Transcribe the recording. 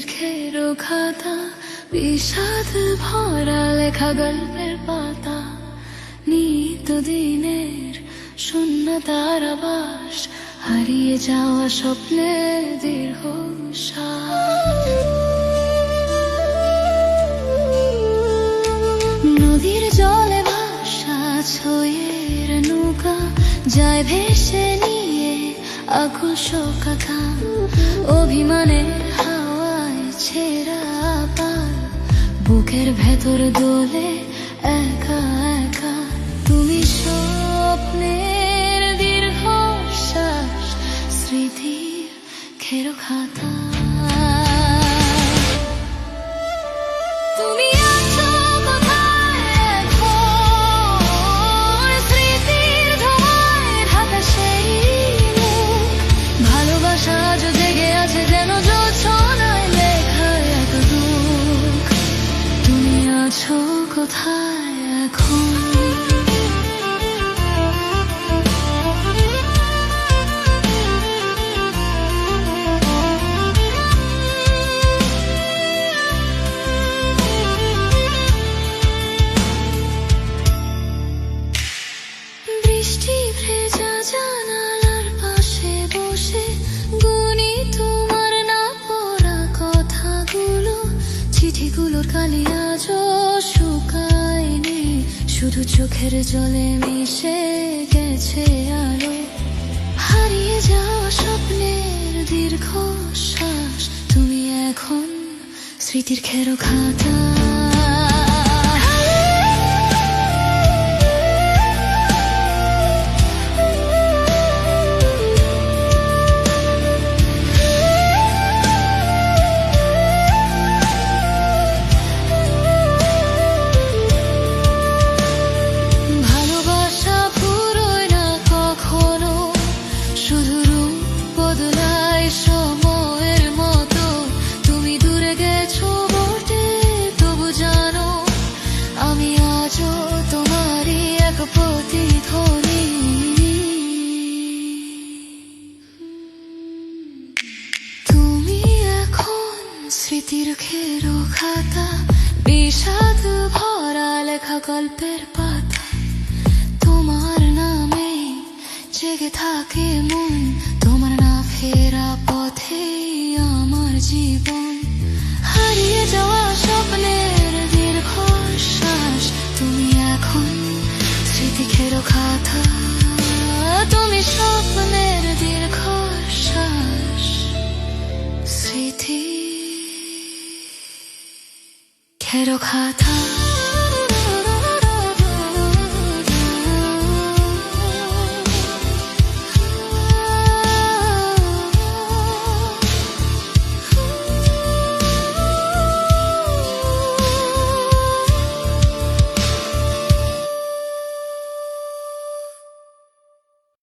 দীর্ঘেরও খাতা, বিষাদ ভরা লেখা গল্পের পাতা, নিত দিনের শূন্যতার আবাস, হারিয়ে যাওয়া স্বপ্নের দীর্ঘশ্বাস। নদীর জলে ভাসা ছয়ের নৌকা যায় ভেসে নিয়ে আকুল শোকাকা, অভিমানের হাওয়ায় ছেঁড়া পাল, বুকের ভেতর দোলে একা একা। তুমি স্বপ্নের দীর্ঘশ্বাস, স্মৃতির খেরো খাতা। তুমি আছো কোথায় এখন, স্মৃতির ধোঁয়ায় ঢাকা সেই মুখ। ভালোবাসা আজও জেগে আছে যেন জোছনায় লেখা এক দুঃখ। তুমি আছো কোথায় এখন? বৃষ্টি ভেজা জানালার পাশে বসে গুনি তোমার না পড়া কথাগুলো, চিঠিগুলোর কালি আজও শুকায়নি, শুধু চোখের জলে মিশে গেছে আলো। হারিয়ে যাওয়া স্বপ্নের দীর্ঘশ্বাস, তুমি এখন স্মৃতির খেরো খাতা। স্মৃতির খেরো খাতা, বিষাদ ভরা লেখা গল্পের পাতা, তোমার নামে জেগে থাকে মন, তোমার না ফেরা পথে আমার জীবন। হারিয়ে যাওয়া স্বপ্নের দীর্ঘশ্বাস, তুমি এখন স্মৃতি খেরো খাতা। তুমি স্বপ্নের দীর্ঘশ্বাস, স্মৃতি খেরো খাতা।